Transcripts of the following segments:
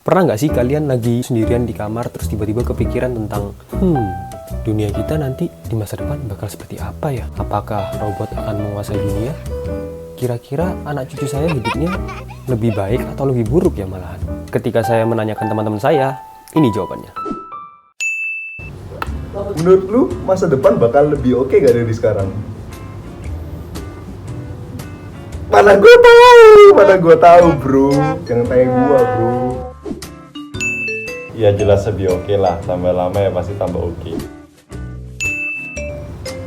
Pernah nggak sih kalian lagi sendirian di kamar terus tiba-tiba kepikiran tentang dunia kita nanti di masa depan bakal seperti apa ya? Apakah robot akan menguasai dunia? Kira-kira anak cucu saya hidupnya lebih baik atau lebih buruk ya malahan? Ketika saya menanyakan teman-teman saya, ini jawabannya. Menurut lu masa depan bakal lebih oke gak dari sekarang? Mana gue tahu bro, jangan tanya gue bro. Ya jelas lebih oke lah, tambah lama ya pasti tambah oke.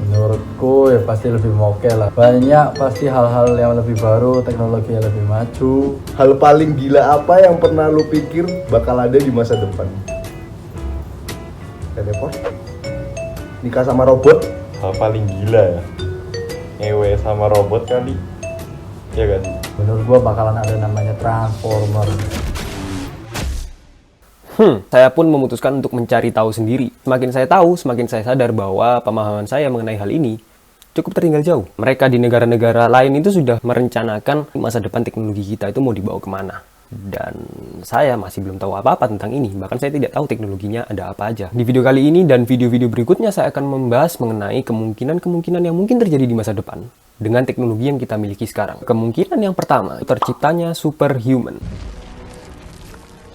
Menurutku ya pasti lebih oke lah. Banyak pasti hal-hal yang lebih baru, teknologi yang lebih maju. Hal paling gila apa yang pernah lu pikir bakal ada di masa depan? Telepon? Nikah sama robot? Hal paling gila ya, ngewe sama robot kali, ya kan? Menurut gua bakalan ada namanya Transformer. Saya pun memutuskan untuk mencari tahu sendiri. Semakin saya tahu, semakin saya sadar bahwa pemahaman saya mengenai hal ini cukup tertinggal jauh. Mereka di negara-negara lain itu sudah merencanakan masa depan teknologi kita itu mau dibawa kemana. Dan saya masih belum tahu apa-apa tentang ini. Bahkan saya tidak tahu teknologinya ada apa aja. Di video kali ini dan video-video berikutnya saya akan membahas mengenai kemungkinan-kemungkinan yang mungkin terjadi di masa depan dengan teknologi yang kita miliki sekarang. Kemungkinan yang pertama, terciptanya superhuman.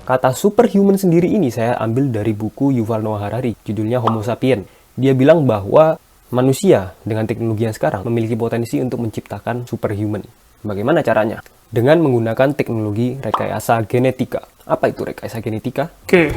Kata superhuman sendiri ini saya ambil dari buku Yuval Noah Harari, judulnya Homo Sapien. Dia bilang bahwa manusia dengan teknologi yang sekarang memiliki potensi untuk menciptakan superhuman. Bagaimana caranya? Dengan menggunakan teknologi rekayasa genetika. Apa itu rekayasa genetika? Oke,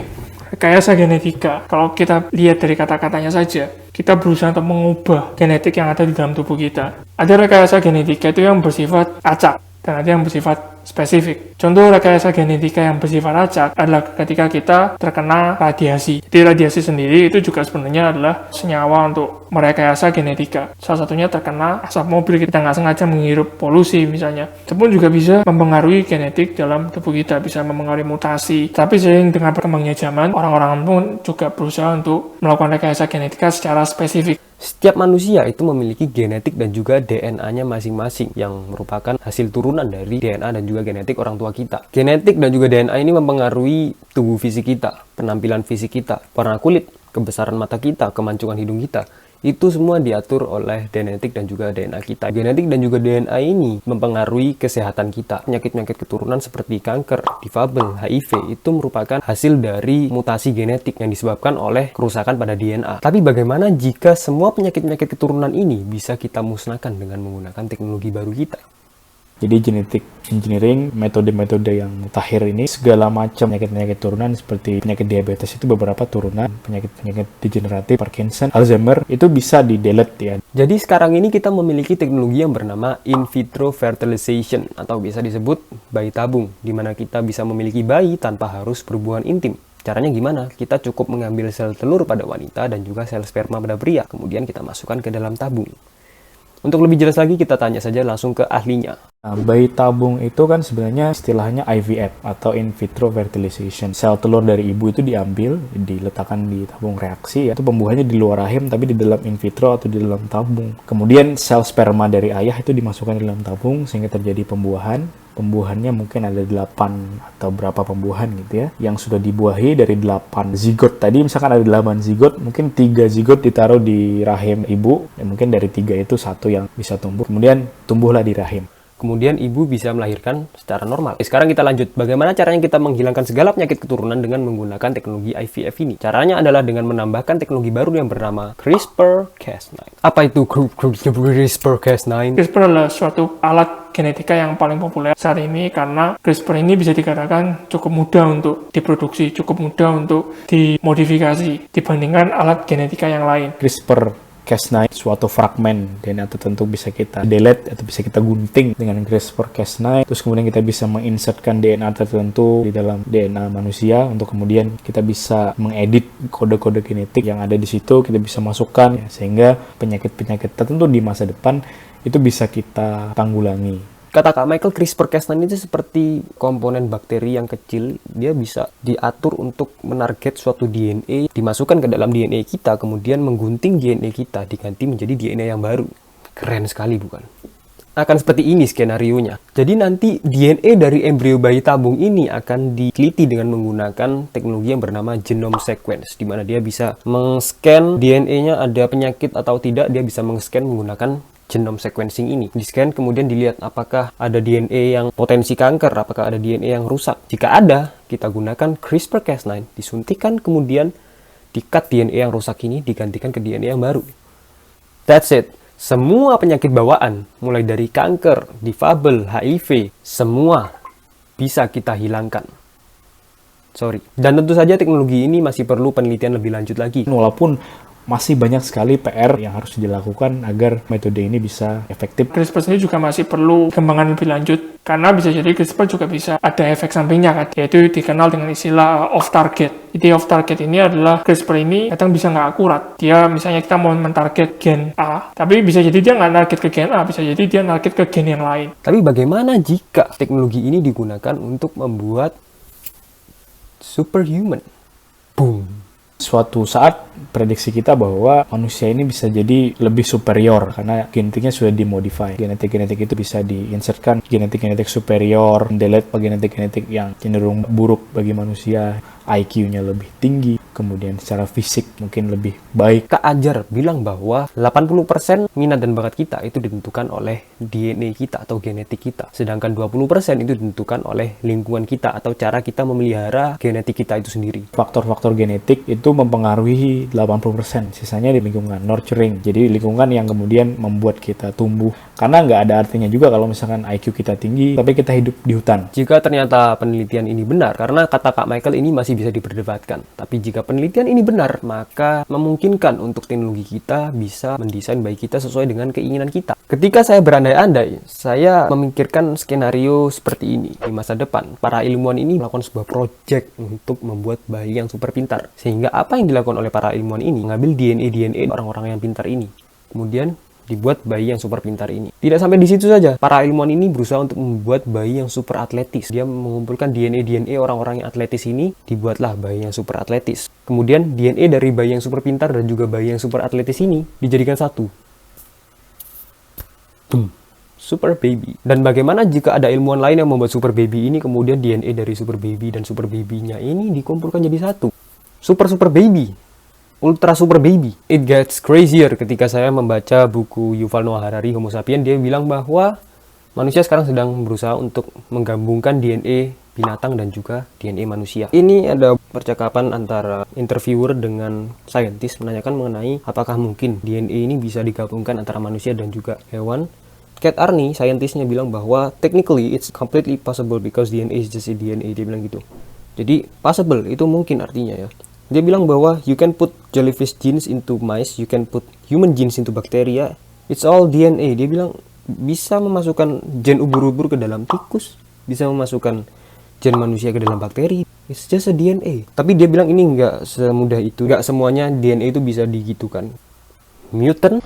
rekayasa genetika. Kalau kita lihat dari kata-katanya saja, kita berusaha untuk mengubah genetik yang ada di dalam tubuh kita. Ada rekayasa genetika itu yang bersifat acak, dan ada yang bersifat spesifik. Contoh rekayasa genetika yang bersifat acak adalah ketika kita terkena radiasi. Jadi radiasi sendiri itu juga sebenarnya adalah senyawa untuk merekayasa genetika. Salah satunya terkena asap mobil, kita nggak sengaja menghirup polusi misalnya. Itu pun juga bisa mempengaruhi genetik dalam tubuh kita, bisa mempengaruhi mutasi. Tapi seiring dengan berkembangnya zaman, orang-orang pun juga berusaha untuk melakukan rekayasa genetika secara spesifik. Setiap manusia itu memiliki genetik dan juga DNA-nya masing-masing yang merupakan hasil turunan dari DNA dan juga genetik orang tua kita. Genetik dan juga DNA ini mempengaruhi tubuh fisik kita, penampilan fisik kita, warna kulit, kebesaran mata kita, kemancukan hidung kita. Itu semua diatur oleh genetik dan juga DNA kita. Genetik dan juga DNA ini mempengaruhi kesehatan kita. Penyakit-penyakit keturunan seperti kanker, difabel, HIV itu merupakan hasil dari mutasi genetik yang disebabkan oleh kerusakan pada DNA. Tapi bagaimana jika semua penyakit-penyakit keturunan ini bisa kita musnahkan dengan menggunakan teknologi baru kita? Jadi genetic engineering, metode-metode yang mutakhir ini, segala macam penyakit-penyakit turunan seperti penyakit diabetes itu beberapa turunan, penyakit-penyakit degeneratif, Parkinson, Alzheimer, itu bisa di-delete ya. Jadi sekarang ini kita memiliki teknologi yang bernama in vitro fertilization atau bisa disebut bayi tabung, di mana kita bisa memiliki bayi tanpa harus berhubungan intim. Caranya gimana? Kita cukup mengambil sel telur pada wanita dan juga sel sperma pada pria, kemudian kita masukkan ke dalam tabung. Untuk lebih jelas lagi, kita tanya saja langsung ke ahlinya. Nah, bayi tabung itu kan sebenarnya istilahnya IVF atau in vitro fertilization. Sel telur dari ibu itu diambil, diletakkan di tabung reaksi, yaitu pembuahannya di luar rahim tapi di dalam in vitro atau di dalam tabung. Kemudian sel sperma dari ayah itu dimasukkan di dalam tabung sehingga terjadi pembuahan. Pembuahannya mungkin ada 8 atau berapa pembuahan gitu ya, yang sudah dibuahi dari 8 zigot. Tadi misalkan ada 8 zigot, mungkin 3 zigot ditaruh di rahim ibu, ya mungkin dari 3 itu 1 yang bisa tumbuh, kemudian tumbuhlah di rahim. Kemudian ibu bisa melahirkan secara normal. Sekarang kita lanjut, bagaimana caranya kita menghilangkan segala penyakit keturunan dengan menggunakan teknologi IVF ini? Caranya adalah dengan menambahkan teknologi baru yang bernama CRISPR-Cas9. Apa itu CRISPR-Cas9? CRISPR adalah suatu alat genetika yang paling populer saat ini karena CRISPR ini bisa dikatakan cukup mudah untuk diproduksi, cukup mudah untuk dimodifikasi dibandingkan alat genetika yang lain. CRISPR-Cas9 suatu fragmen DNA tertentu bisa kita delete atau bisa kita gunting dengan CRISPR-Cas9, terus kemudian kita bisa menginsertkan DNA tertentu di dalam DNA manusia untuk kemudian kita bisa mengedit kode-kode genetik yang ada di situ, kita bisa masukkan ya, sehingga penyakit-penyakit tertentu di masa depan itu bisa kita tanggulangi. Kata Kak Michael, CRISPR-Cas9 itu seperti komponen bakteri yang kecil. Dia bisa diatur untuk menarget suatu DNA, dimasukkan ke dalam DNA kita, kemudian menggunting DNA kita, diganti menjadi DNA yang baru. Keren sekali bukan? akan seperti ini skenarionya. Jadi nanti DNA dari embrio bayi tabung ini akan diteliti dengan menggunakan teknologi yang bernama genome sequence, di mana dia bisa meng-scan DNA-nya ada penyakit atau tidak, dia bisa meng-scan menggunakan genome sequencing ini. Di-scan kemudian dilihat apakah ada DNA yang potensi kanker, apakah ada DNA yang rusak. Jika ada, kita gunakan CRISPR-Cas9, disuntikan kemudian di-cut DNA yang rusak ini digantikan ke DNA yang baru. That's it. Semua penyakit bawaan, mulai dari kanker, difabel, HIV, semua bisa kita hilangkan. Dan tentu saja teknologi ini masih perlu penelitian lebih lanjut lagi. Walaupun masih banyak sekali PR yang harus dilakukan agar metode ini bisa efektif. CRISPR sendiri juga masih perlu kembangan lebih lanjut, karena bisa jadi CRISPR juga bisa ada efek sampingnya kan, yaitu dikenal dengan istilah off target. Jadi off target ini adalah CRISPR ini kadang bisa nggak akurat. Dia misalnya kita mau mentarget gen A, tapi bisa jadi dia nggak target ke gen A, bisa jadi dia target ke gen yang lain. Tapi bagaimana jika teknologi ini digunakan untuk membuat superhuman? Boom. Suatu saat prediksi kita bahwa manusia ini bisa jadi lebih superior karena genetiknya sudah dimodify. Genetik-genetik itu bisa diinsertkan genetik-genetik superior, delete genetik-genetik yang cenderung buruk bagi manusia, IQ-nya lebih tinggi, kemudian secara fisik mungkin lebih baik. Kak Ajar bilang bahwa 80% minat dan bakat kita itu ditentukan oleh DNA kita atau genetik kita. Sedangkan 20% itu ditentukan oleh lingkungan kita atau cara kita memelihara genetik kita itu sendiri. Faktor-faktor genetik itu mempengaruhi 80%, sisanya di lingkungan, nurturing. Jadi lingkungan yang kemudian membuat kita tumbuh. Karena nggak ada artinya juga kalau misalkan IQ kita tinggi, tapi kita hidup di hutan. Jika ternyata penelitian ini benar, karena kata Kak Michael ini masih bisa diperdebatkan. Tapi jika penelitian ini benar, maka memungkinkan untuk teknologi kita bisa mendesain bayi kita sesuai dengan keinginan kita. Ketika saya berandai-andai, saya memikirkan skenario seperti ini. Di masa depan, para ilmuwan ini melakukan sebuah proyek untuk membuat bayi yang super pintar. Sehingga apa yang dilakukan oleh para ilmuwan ini? Mengambil DNA orang-orang yang pintar ini. Kemudian dibuat bayi yang super pintar ini. Tidak sampai di situ saja, para ilmuwan ini berusaha untuk membuat bayi yang super atletis. Dia mengumpulkan DNA orang-orang yang atletis ini, dibuatlah bayi yang super atletis. Kemudian DNA dari bayi yang super pintar dan juga bayi yang super atletis ini dijadikan satu. Boom. Super baby. Dan bagaimana jika ada ilmuwan lain yang membuat super baby ini, kemudian DNA dari super baby dan super baby-nya ini dikumpulkan jadi satu. Super baby. Ultra super baby. It gets crazier ketika saya membaca buku Yuval Noah Harari Homo Sapiens. Dia bilang bahwa manusia sekarang sedang berusaha untuk menggabungkan DNA binatang dan juga DNA manusia. Ini ada percakapan antara interviewer dengan saintis menanyakan mengenai apakah mungkin DNA ini bisa digabungkan antara manusia dan juga hewan. Cat Arney, saintisnya bilang bahwa technically it's completely possible because DNA is just a DNA. Dia bilang gitu. Jadi possible itu mungkin artinya ya. Dia bilang bahwa you can put jellyfish genes into mice, you can put human genes into bacteria. It's all DNA. Dia bilang bisa memasukkan gen ubur-ubur ke dalam tikus, bisa memasukkan gen manusia ke dalam bakteri. It's just a DNA. Tapi dia bilang ini nggak semudah itu. Nggak semuanya DNA itu bisa digitukan. Mutant?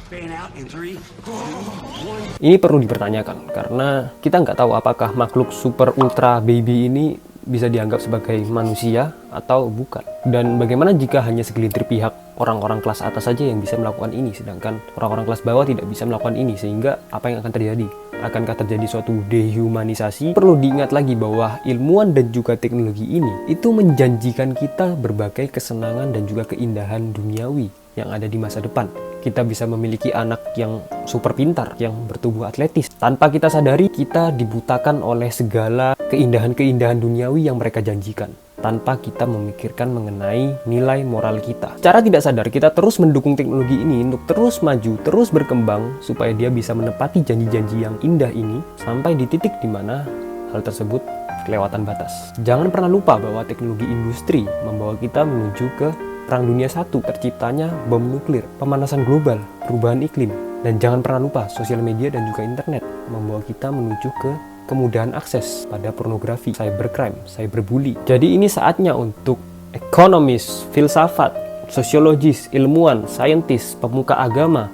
Ini perlu dipertanyakan karena kita nggak tahu apakah makhluk super ultra baby ini bisa dianggap sebagai manusia atau bukan. Dan bagaimana jika hanya segelintir pihak orang-orang kelas atas saja yang bisa melakukan ini, sedangkan orang-orang kelas bawah tidak bisa melakukan ini, sehingga apa yang akan terjadi? Akankah terjadi suatu dehumanisasi? Perlu diingat lagi bahwa ilmuwan dan juga teknologi ini itu menjanjikan kita berbagai kesenangan dan juga keindahan duniawi yang ada di masa depan. Kita bisa memiliki anak yang super pintar, yang bertubuh atletis. Tanpa kita sadari, kita dibutakan oleh segala keindahan-keindahan duniawi yang mereka janjikan. Tanpa kita memikirkan mengenai nilai moral kita. Secara tidak sadar, kita terus mendukung teknologi ini untuk terus maju, terus berkembang, supaya dia bisa menepati janji-janji yang indah ini, sampai di titik di mana hal tersebut kelewatan batas. Jangan pernah lupa bahwa teknologi industri membawa kita menuju ke Perang Dunia I, terciptanya bom nuklir, pemanasan global, perubahan iklim. Dan jangan pernah lupa, sosial media dan juga internet membawa kita menuju ke kemudahan akses pada pornografi, cybercrime, cyberbully. Jadi ini saatnya untuk ekonomis, filsafat, sosiologis, ilmuwan, saintis, pemuka agama,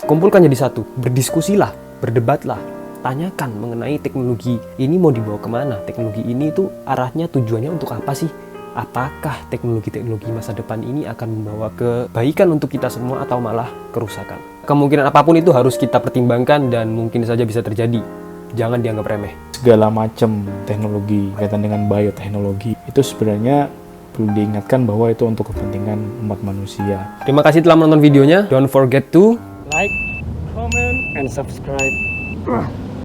kumpulkan jadi satu, berdiskusilah, berdebatlah, tanyakan mengenai teknologi ini mau dibawa kemana, teknologi ini itu arahnya tujuannya untuk apa sih? Apakah teknologi-teknologi masa depan ini akan membawa kebaikan untuk kita semua atau malah kerusakan? kemungkinan apapun itu harus kita pertimbangkan dan mungkin saja bisa terjadi. Jangan dianggap remeh. Segala macam teknologi kaitan dengan bioteknologi itu sebenarnya perlu diingatkan bahwa itu untuk kepentingan umat manusia. Terima kasih telah menonton videonya. Don't forget to Like, comment, and subscribe.